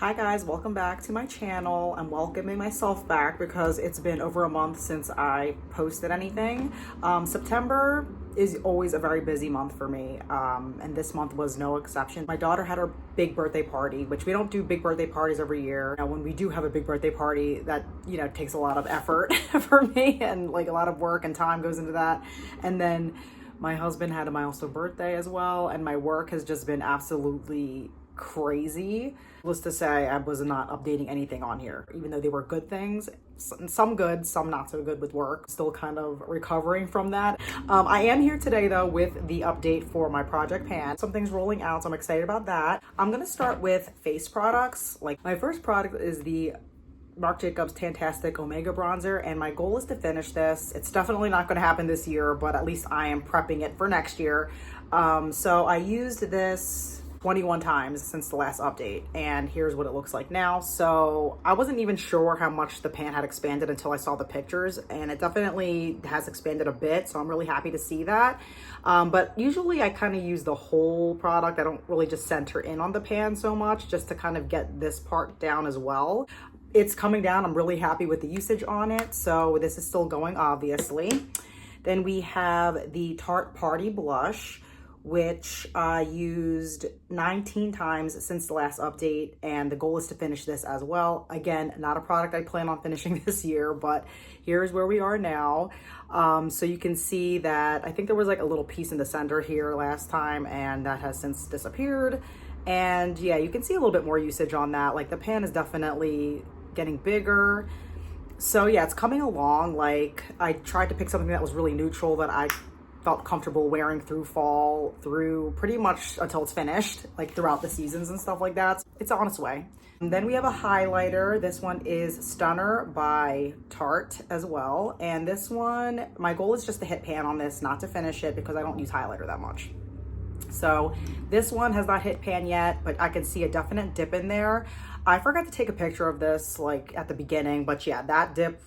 Hi guys, welcome back to my channel. I'm welcoming myself back because it's been over a month since I posted anything. September is always a very busy month for me, and this month was no exception. My daughter had her big birthday party, which we don't do big birthday parties every year. Now, when we do have a big birthday party, that takes a lot of effort for me, and like a lot of work and time goes into that. And then my husband had a milestone birthday as well, and my work has just been absolutely crazy. Was to say, I was not updating anything on here, even though they were good things, some good, some not so good with work. Still kind of recovering from that. I am here today though with the update for my project pan. Something's rolling out, so I'm excited about that. I'm gonna start with face products. Like, my first product is the Marc Jacobs Tantastic Omega Bronzer, and my goal is to finish this. It's definitely not going to happen this year, but at least I am prepping it for next year. So I used this 21 times since the last update, and here's what it looks like now. So I wasn't even sure how much the pan had expanded until I saw the pictures, and it definitely has expanded a bit, so I'm really happy to see that. But usually I kind of use the whole product. I don't really just center in on the pan so much, just to kind of get this part down as well. It's coming down. I'm really happy with the usage on it, so this is still going, obviously. Then we have the Tarte Party Blush, which I used 19 times since the last update, and the goal is to finish this as well. Again, not a product I plan on finishing this year, but here's where we are now. So you can see that I think there was like a little piece in the center here last time, and that has since disappeared. And yeah, you can see a little bit more usage on that. Like, the pan is definitely getting bigger. So yeah, it's coming along. Like, I tried to pick something that was really neutral, that I felt comfortable wearing through fall, through pretty much until it's finished, like throughout the seasons and stuff like that. It's on its way. And then we have a highlighter. This one is Stunner by Tarte as well. And this one, my goal is just to hit pan on this, not to finish it, because I don't use highlighter that much. So this one has not hit pan yet, but I can see a definite dip in there. I forgot to take a picture of this like at the beginning, but yeah, that dip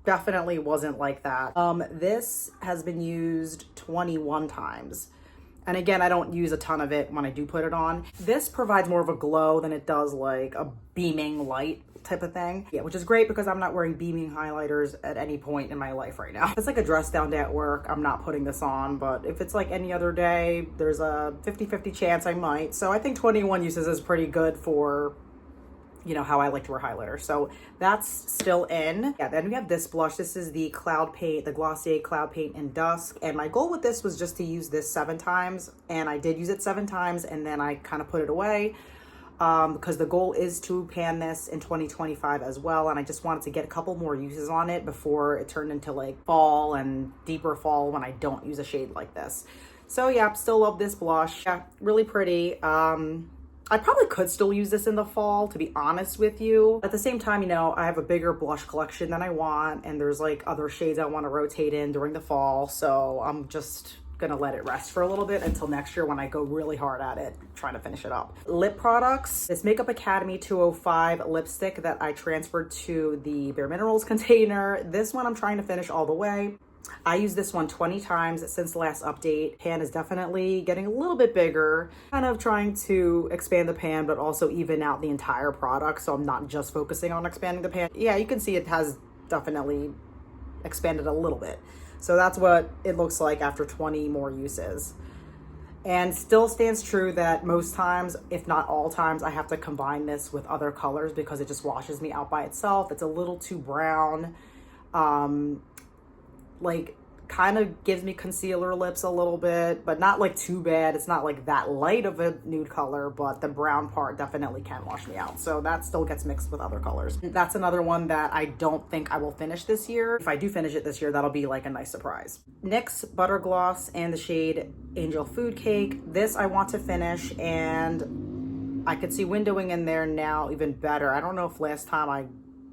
definitely wasn't like that. This has been used 21 times. And again, I don't use a ton of it when I do put it on. This provides more of a glow than it does like a beaming light type of thing. Yeah, which is great because I'm not wearing beaming highlighters at any point in my life right now. If it's like a dress down day at work, I'm not putting this on, but if it's like any other day, there's a 50-50 chance I might. So I think 21 uses is pretty good for, you know, how I like to wear highlighter. So that's still in. Yeah, then we have this blush. This is the Cloud Paint, the Glossier Cloud Paint in Dusk. And my goal with this was just to use this 7 times. And I did use it 7 times, and then I kind of put it away because the goal is to pan this in 2025 as well. And I just wanted to get a couple more uses on it before it turned into like fall and deeper fall when I don't use a shade like this. So yeah, still love this blush. Yeah, really pretty. I probably could still use this in the fall, to be honest with you. At the same time, you know, I have a bigger blush collection than I want, and there's like other shades I want to rotate in during the fall. So I'm just gonna let it rest for a little bit until next year when I go really hard at it, trying to finish it up. Lip products. This Makeup Academy 205 lipstick that I transferred to the Bare Minerals container. This one I'm trying to finish all the way. I used this one 20 times since the last update. Pan is definitely getting a little bit bigger. Kind of trying to expand the pan, but also even out the entire product. So I'm not just focusing on expanding the pan. Yeah, you can see it has definitely expanded a little bit. So that's what it looks like after 20 more uses. And still stands true that most times, if not all times, I have to combine this with other colors because it just washes me out by itself. It's a little too brown. Like, kind of gives me concealer lips a little bit, but not like too bad. It's not like that light of a nude color, but the brown part definitely can wash me out. So that still gets mixed with other colors. That's another one that I don't think I will finish this year. If I do finish it this year, that'll be like a nice surprise. NYX Butter Gloss and the shade Angel Food Cake. This I want to finish, and I could see windowing in there now even better. I don't know if last time I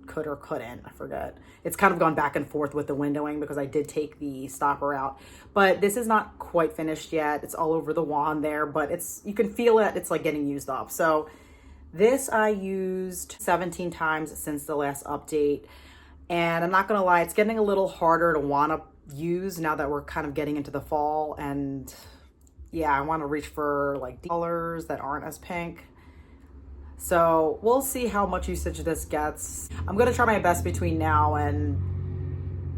could or couldn't, I forget. It's kind of gone back and forth with the windowing because I did take the stopper out, but this is not quite finished yet. It's all over the wand there, but you can feel it. It's like getting used up. So this I used 17 times since the last update, and I'm not gonna lie, it's getting a little harder to want to use now that we're kind of getting into the fall. And yeah, I want to reach for like colors that aren't as pink. So we'll see how much usage this gets. I'm gonna try my best between now and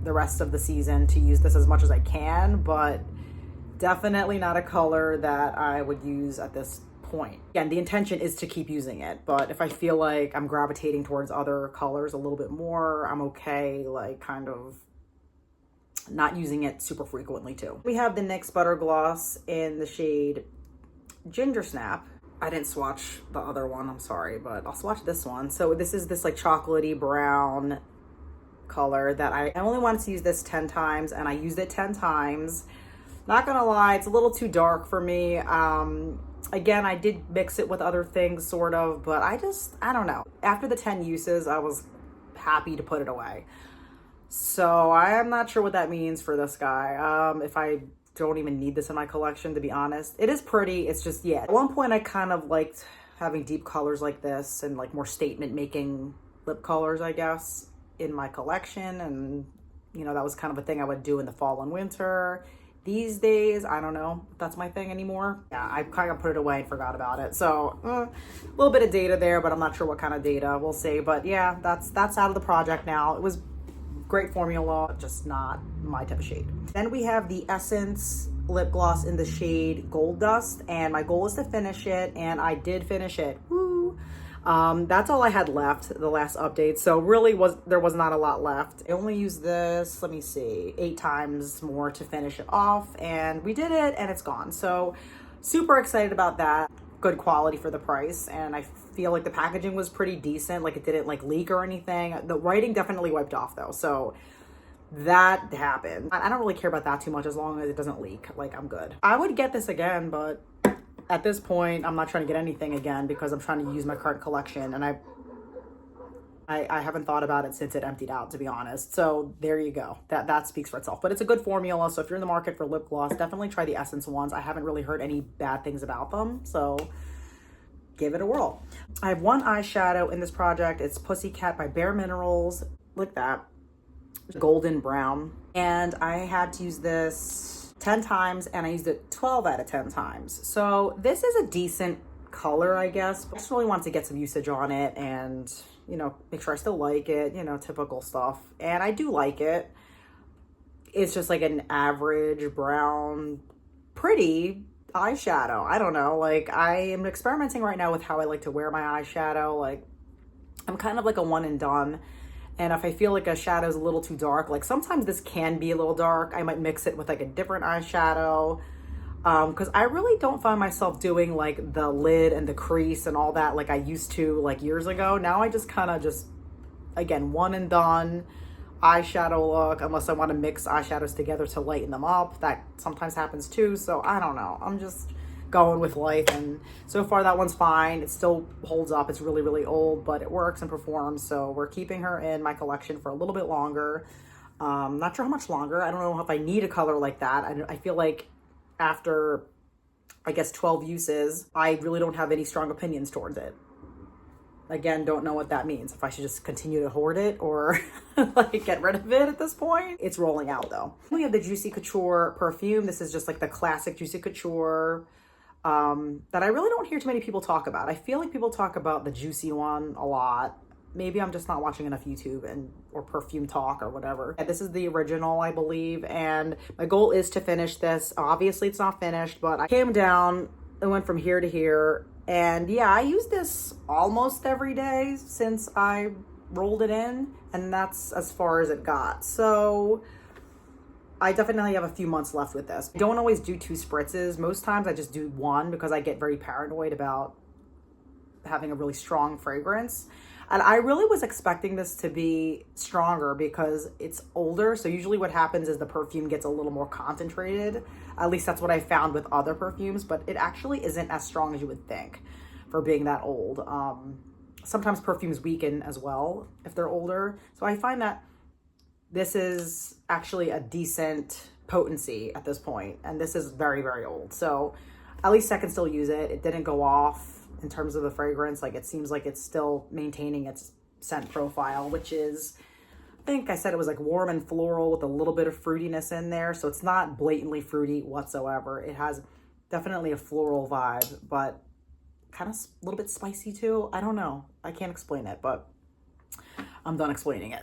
the rest of the season to use this as much as I can, but definitely not a color that I would use at this point. Again, the intention is to keep using it, but if I feel like I'm gravitating towards other colors a little bit more, I'm okay, like, kind of not using it super frequently too. We have the NYX Butter Gloss in the shade Ginger Snap. I didn't swatch the other one, I'm sorry, but I'll swatch this one. So this is this like chocolatey brown color that I only wanted to use this 10 times, and I used it 10 times. Not gonna lie, it's a little too dark for me. Again, I did mix it with other things sort of, but I don't know. After the 10 uses, I was happy to put it away. So I am not sure what that means for this guy. If I don't even need this in my collection, to be honest. It is pretty, it's just, yeah. At one point I kind of liked having deep colors like this and like more statement making lip colors, I guess, in my collection. And, you know, that was kind of a thing I would do in the fall and winter. These days, I don't know if that's my thing anymore. Yeah, I kind of put it away and forgot about it. So a little bit of data there, but I'm not sure what kind of data, we'll see. But yeah, that's out of the project now. It was great formula, just not my type of shade. Then we have the Essence lip gloss in the shade Gold Dust, and my goal is to finish it, and I did finish it. Woo! That's all I had left, the last update. So really there was not a lot left. I only used this, let me see, 8 times more to finish it off, and we did it, and it's gone. So super excited about that. Good quality for the price, and I feel like the packaging was pretty decent. Like, it didn't like leak or anything. The writing definitely wiped off though, so that happened. I don't really care about that too much as long as it doesn't leak. Like, I'm good. I would get this again, but at this point I'm not trying to get anything again because I'm trying to use my current collection, and I haven't thought about it since it emptied out, to be honest. So there you go. That speaks for itself. But it's a good formula. So if you're in the market for lip gloss, definitely try the Essence ones. I haven't really heard any bad things about them, so give it a whirl. I have one eyeshadow in this project. It's Pussycat by Bare Minerals. Look at that. Golden brown. And I had to use this 10 times, and I used it 12 out of 10 times. So this is a decent color, I guess. I just really wanted to get some usage on it and, you know, make sure I still like it, you know, typical stuff. And I do like it. It's just like an average brown, pretty eyeshadow. I don't know. Like, I am experimenting right now with how I like to wear my eyeshadow. Like, I'm kind of like a one and done. And if I feel like a shadow is a little too dark, like sometimes this can be a little dark, I might mix it with like a different eyeshadow. Because I really don't find myself doing like the lid and the crease and all that like I used to like years ago. Now I just kind of just, again, one and done eyeshadow look, unless I want to mix eyeshadows together to lighten them up. That sometimes happens too. So I don't know. I'm just going with life, and so far that one's fine. It still holds up. It's really, really old, but it works and performs. So we're keeping her in my collection for a little bit longer. Not sure how much longer. I don't know if I need a color like that. I feel like after, I guess, 12 uses, I really don't have any strong opinions towards it. Again, don't know what that means. If I should just continue to hoard it or like get rid of it at this point. It's rolling out though. We have the Juicy Couture perfume. This is just like the classic Juicy Couture that I really don't hear too many people talk about. I feel like people talk about the Juicy one a lot. Maybe I'm just not watching enough YouTube or perfume talk or whatever. And this is the original, I believe, and my goal is to finish this. Obviously it's not finished, but I came down and went from here to here. And yeah, I use this almost every day since I rolled it in, and that's as far as it got. So I definitely have a few months left with this. I don't always do 2 spritzes. Most times I just do 1 because I get very paranoid about having a really strong fragrance. And I really was expecting this to be stronger because it's older. So usually what happens is the perfume gets a little more concentrated. At least that's what I found with other perfumes, but it actually isn't as strong as you would think for being that old. Sometimes perfumes weaken as well if they're older. So I find that this is actually a decent potency at this point, and this is very, very old. So at least I can still use it. It didn't go off in terms of the fragrance. Like, it seems like it's still maintaining its scent profile, which is, I think I said it was like warm and floral with a little bit of fruitiness in there. So it's not blatantly fruity whatsoever. It has definitely a floral vibe, but kind of a little bit spicy too. I don't know. I can't explain it, but I'm done explaining it.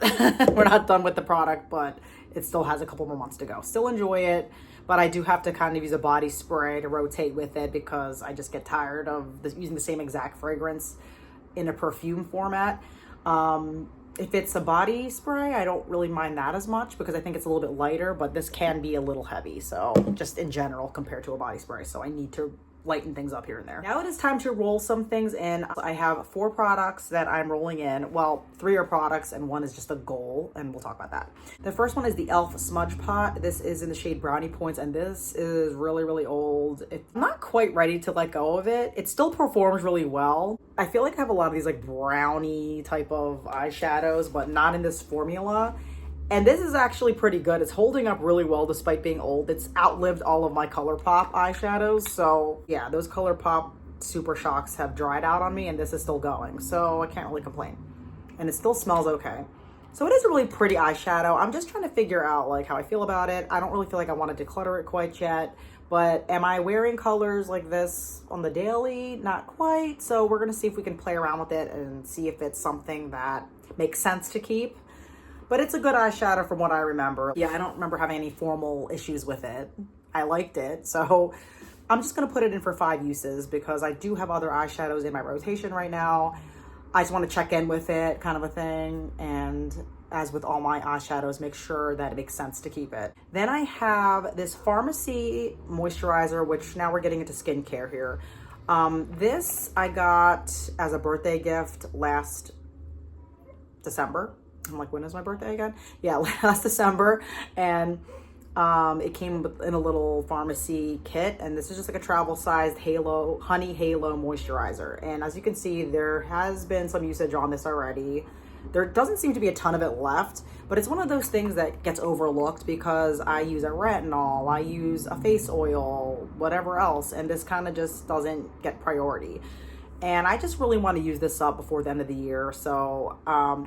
We're not done with the product, but it still has a couple more months to go. Still enjoy it, but I do have to kind of use a body spray to rotate with it because I just get tired of using the same exact fragrance in a perfume format. If it's a body spray, I don't really mind that as much because I think it's a little bit lighter, but this can be a little heavy. So just in general compared to a body spray. So I need to lighten things up here and there. Now it is time to roll some things in. I have 4 products that I'm rolling in. Well, 3 are products and 1 is just a goal, and we'll talk about that. The first one is the e.l.f. Smudge Pot. This is in the shade Brownie Points, and this is really, really old. I'm not quite ready to let go of it. It still performs really well. I feel like I have a lot of these like brownie type of eyeshadows, but not in this formula. And this is actually pretty good. It's holding up really well despite being old. It's outlived all of my ColourPop eyeshadows. So yeah, those ColourPop Super Shocks have dried out on me and this is still going. So I can't really complain. And it still smells okay. So it is a really pretty eyeshadow. I'm just trying to figure out like how I feel about it. I don't really feel like I want to declutter it quite yet. But am I wearing colors like this on the daily? Not quite. So we're going to see if we can play around with it and see if it's something that makes sense to keep. But it's a good eyeshadow from what I remember. Yeah, I don't remember having any formal issues with it. I liked it. So I'm just going to put it in for 5 uses because I do have other eyeshadows in my rotation right now. I just want to check in with it, kind of a thing. And as with all my eyeshadows, make sure that it makes sense to keep it. Then I have this Pharmacy moisturizer, which now we're getting into skincare here. This I got as a birthday gift last December. I'm like, when is my birthday again? Yeah, last December. And it came in a little Pharmacy kit. And this is just like a travel sized honey halo moisturizer. And as you can see, there has been some usage on this already. There doesn't seem to be a ton of it left, but it's one of those things that gets overlooked because I use a retinol, I use a face oil, whatever else. And this kind of just doesn't get priority. And I just really want to use this up before the end of the year. So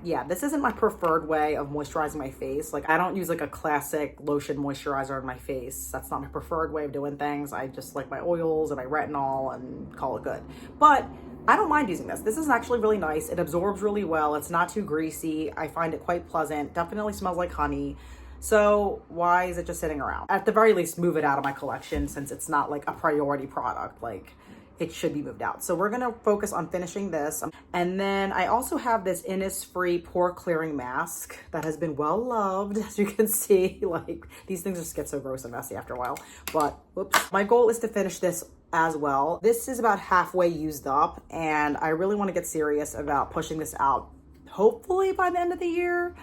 yeah, this isn't my preferred way of moisturizing my face. Like I don't use like a classic lotion moisturizer on my face. That's not my preferred way of doing things. I just like my oils and my retinol and call it good. But I don't mind using this. This is actually really nice. It absorbs really well. It's not too greasy. I find it quite pleasant. Definitely smells like honey. So why is it just sitting around? At the very least, move it out of my collection since it's not like a priority product. Like it should be moved out. So we're gonna focus on finishing this. And then I also have this Innisfree pore clearing mask that has been well loved. As you can see, like these things just get so gross and messy after a while. But whoops. My goal is to finish this as well. This is about halfway used up and I really wanna get serious about pushing this out, hopefully by the end of the year.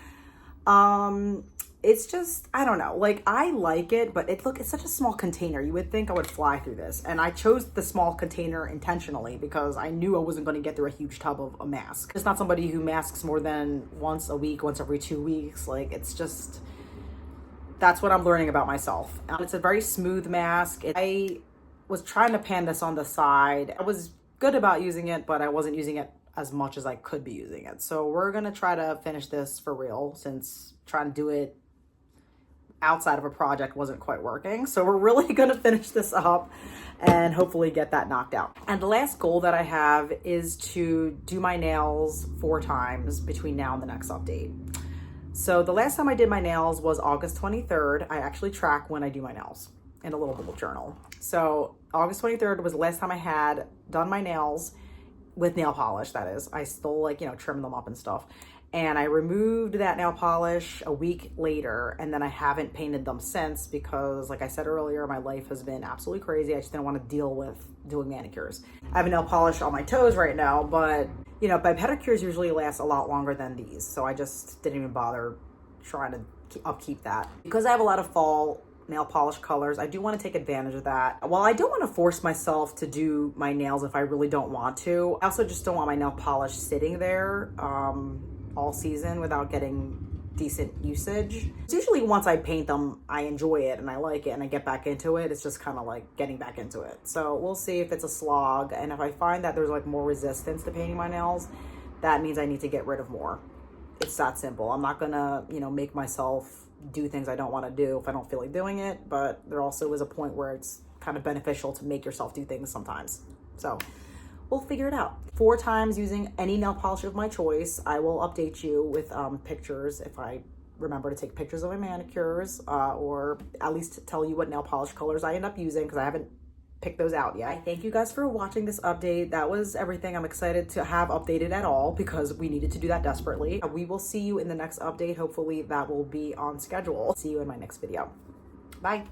It's just, I don't know, like I like it, but it's such a small container. You would think I would fly through this. And I chose the small container intentionally because I knew I wasn't going to get through a huge tub of a mask. It's not somebody who masks more than once a week, once every 2 weeks. Like it's just, that's what I'm learning about myself. It's a very smooth mask. I was trying to pan this on the side. I was good about using it, but I wasn't using it as much as I could be using it. So we're going to try to finish this for real since trying to do it outside of a project wasn't quite working. So we're really going to finish this up and hopefully get that knocked out. And the last goal that I have is to do my nails 4 times between now and the next update. So the last time I did my nails was August 23rd. I actually track when I do my nails in a little bullet journal. So August 23rd was the last time I had done my nails with nail polish, that is. I still like, trim them up and stuff. And I removed that nail polish a week later, and then I haven't painted them since because, like I said earlier, my life has been absolutely crazy. I just didn't want to deal with doing manicures. I have a nail polish on my toes right now, but, my pedicures usually last a lot longer than these. So I just didn't even bother trying to upkeep that. Because I have a lot of fall nail polish colors, I do want to take advantage of that. While I don't want to force myself to do my nails if I really don't want to, I also just don't want my nail polish sitting there all season without getting decent usage. It's usually once I paint them, I enjoy it and I like it and I get back into it. It's just kind of like getting back into it. So we'll see if it's a slog. And if I find that there's like more resistance to painting my nails, that means I need to get rid of more. It's that simple. I'm not gonna, make myself do things I don't want to do if I don't feel like doing it. But there also is a point where it's kind of beneficial to make yourself do things sometimes. So we'll figure it out. 4 times using any nail polish of my choice. I will update you with pictures if I remember to take pictures of my manicures, or at least tell you what nail polish colors I end up using, because I haven't picked those out yet. I thank you guys for watching this update. That was everything. I'm excited to have updated at all because we needed to do that desperately. We will see you in the next update. Hopefully that will be on schedule. See you in my next video. Bye.